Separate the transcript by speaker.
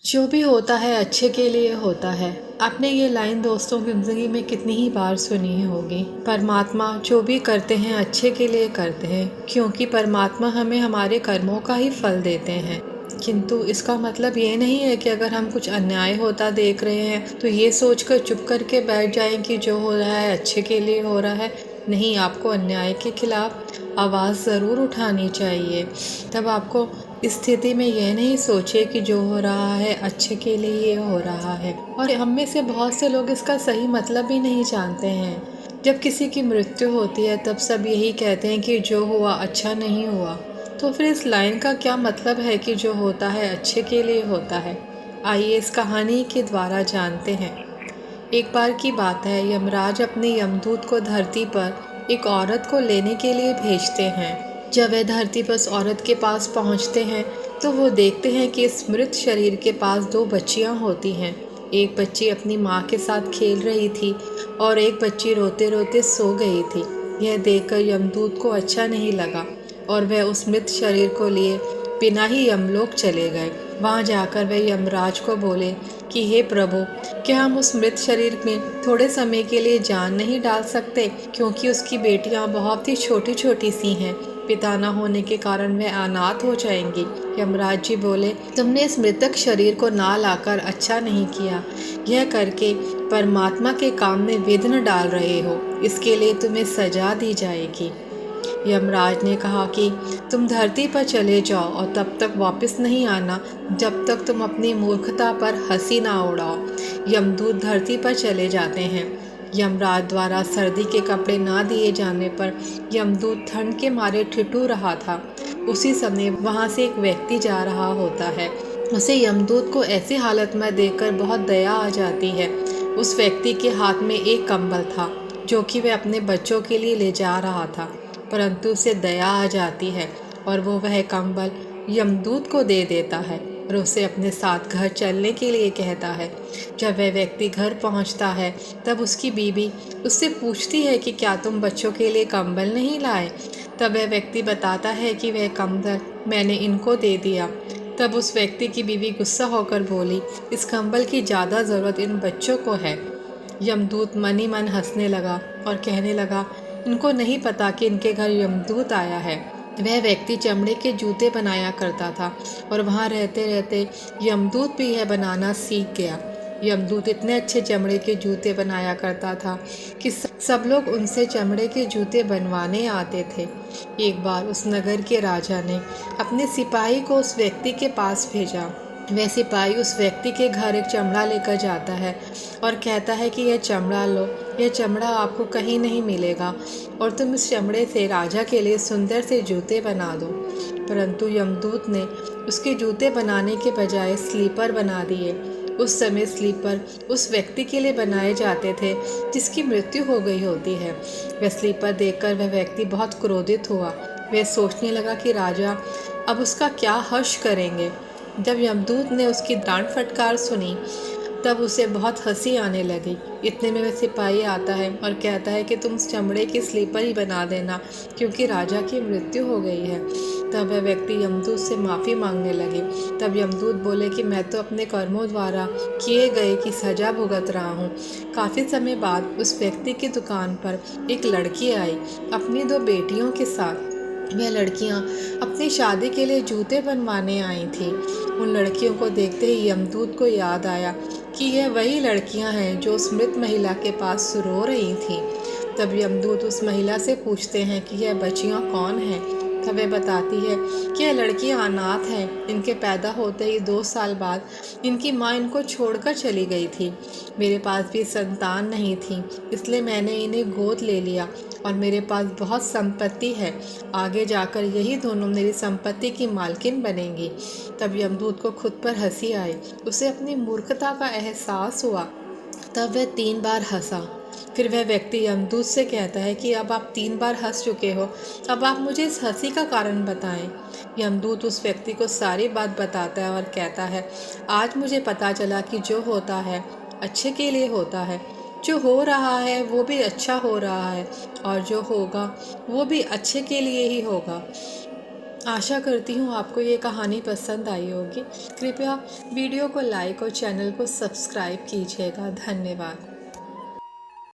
Speaker 1: जो भी होता है अच्छे के लिए होता है। आपने ये लाइन दोस्तों की ज़िंदगी में कितनी ही बार सुनी ही होगी। परमात्मा जो भी करते हैं अच्छे के लिए करते हैं, क्योंकि परमात्मा हमें हमारे कर्मों का ही फल देते हैं। किंतु इसका मतलब ये नहीं है कि अगर हम कुछ अन्याय होता देख रहे हैं तो ये सोचकर चुप करके बैठ जाएं कि जो हो रहा है अच्छे के लिए हो रहा है। नहीं, आपको अन्याय के खिलाफ आवाज़ ज़रूर उठानी चाहिए। तब आपको इस स्थिति में यह नहीं सोचे कि जो हो रहा है अच्छे के लिए ये हो रहा है। और हम में से बहुत से लोग इसका सही मतलब भी नहीं जानते हैं। जब किसी की मृत्यु होती है तब सब यही कहते हैं कि जो हुआ अच्छा नहीं हुआ। तो फिर इस लाइन का क्या मतलब है कि जो होता है अच्छे के लिए होता है? आइए इस कहानी के द्वारा जानते हैं। एक बार की बात है, यमराज अपने यमदूत को धरती पर एक औरत को लेने के लिए भेजते हैं। जब वे धरती पर उस औरत के पास पहुंचते हैं तो वो देखते हैं कि इस मृत शरीर के पास दो बच्चियां होती हैं। एक बच्ची अपनी माँ के साथ खेल रही थी और एक बच्ची रोते रोते सो गई थी। यह देखकर यमदूत को अच्छा नहीं लगा और वह उस मृत शरीर को लिए बिना ही यमलोक चले गए। वहाँ जाकर वे यमराज को बोले कि हे प्रभु, क्या हम उस मृत शरीर में थोड़े समय के लिए जान नहीं डाल सकते, क्योंकि उसकी बेटियां बहुत ही छोटी छोटी सी हैं। पिता न होने के कारण वे अनाथ हो जाएंगी। यमराज जी बोले, तुमने इस मृतक शरीर को ना लाकर अच्छा नहीं किया। यह करके परमात्मा के काम में विघ्न डाल रहे हो। इसके लिए तुम्हें सजा दी जाएगी। यमराज ने कहा कि तुम धरती पर चले जाओ और तब तक वापस नहीं आना जब तक तुम अपनी मूर्खता पर हंसी ना उड़ाओ। यमदूत धरती पर चले जाते हैं। यमराज द्वारा सर्दी के कपड़े ना दिए जाने पर यमदूत ठंड के मारे ठिठुर रहा था। उसी समय वहां से एक व्यक्ति जा रहा होता है। उसे यमदूत को ऐसी हालत में देखकर बहुत दया आ जाती है। उस व्यक्ति के हाथ में एक कंबल था जो कि वह अपने बच्चों के लिए ले जा रहा था, परंतु उसे दया आ जाती है और वो वह कंबल यमदूत को दे देता है और उसे अपने साथ घर चलने के लिए कहता है। जब वह व्यक्ति घर पहुंचता है तब उसकी बीवी उससे पूछती है कि क्या तुम बच्चों के लिए कंबल नहीं लाए? तब वह व्यक्ति बताता है कि वह कंबल मैंने इनको दे दिया। तब उस व्यक्ति की बीवी गुस्सा होकर बोली, इस कंबल की ज़्यादा ज़रूरत इन बच्चों को है। यमदूत मन ही मन हंसने लगा और कहने लगा, इनको नहीं पता कि इनके घर यमदूत आया है। वह व्यक्ति चमड़े के जूते बनाया करता था और वहाँ रहते रहते यमदूत भी यह बनाना सीख गया। यमदूत इतने अच्छे चमड़े के जूते बनाया करता था कि सब लोग उनसे चमड़े के जूते बनवाने आते थे। एक बार उस नगर के राजा ने अपने सिपाही को उस व्यक्ति के पास भेजा। वह सिपाही उस व्यक्ति के घर एक चमड़ा लेकर जाता है और कहता है कि यह चमड़ा लो, यह चमड़ा आपको कहीं नहीं मिलेगा और तुम इस चमड़े से राजा के लिए सुंदर से जूते बना दो। परंतु यमदूत ने उसके जूते बनाने के बजाय स्लीपर बना दिए। उस समय स्लीपर उस व्यक्ति के लिए बनाए जाते थे जिसकी मृत्यु हो गई होती है। वह स्लीपर देखकर वह व्यक्ति बहुत क्रोधित हुआ। वह सोचने लगा कि राजा अब उसका क्या हर्ष करेंगे। जब यमदूत ने उसकी डांट फटकार सुनी तब उसे बहुत हंसी आने लगी। इतने में वह सिपाही आता है और कहता है कि तुम चमड़े की स्लीपर ही बना देना, क्योंकि राजा की मृत्यु हो गई है। तब वह व्यक्ति यमदूत से माफ़ी मांगने लगे। तब यमदूत बोले कि मैं तो अपने कर्मों द्वारा किए गए की सजा भुगत रहा हूँ। काफ़ी समय बाद उस व्यक्ति की दुकान पर एक लड़की आई अपनी दो बेटियों के साथ। वह लड़कियां अपनी शादी के लिए जूते बनवाने आई थीं। उन लड़कियों को देखते ही यमदूत को याद आया कि यह वही लड़कियां हैं जो उस मृत महिला के पास रो रही थीं। तब यमदूत उस महिला से पूछते हैं कि यह बच्चियां कौन हैं। तब वह बताती है कि यह लड़कियां अनाथ हैं। इनके पैदा होते ही 2 साल बाद इनकी माँ इनको छोड़कर चली गई थी। मेरे पास भी संतान नहीं थी, इसलिए मैंने इन्हें गोद ले लिया और मेरे पास बहुत संपत्ति है। आगे जाकर यही दोनों मेरी संपत्ति की मालकिन बनेंगी। तब यमदूत को खुद पर हंसी आई। उसे अपनी मूर्खता का एहसास हुआ। तब वह 3 बार हंसा। फिर वह व्यक्ति यमदूत से कहता है कि अब आप 3 बार हंस चुके हो, अब आप मुझे इस हंसी का कारण बताएं। यमदूत उस व्यक्ति को सारी बात बताता है और कहता है, आज मुझे पता चला कि जो होता है अच्छे के लिए होता है। जो हो रहा है वो भी अच्छा हो रहा है और जो होगा वो भी अच्छे के लिए ही होगा। आशा करती हूँ आपको ये कहानी पसंद आई होगी। कृपया वीडियो को लाइक और चैनल को सब्सक्राइब कीजिएगा। धन्यवाद।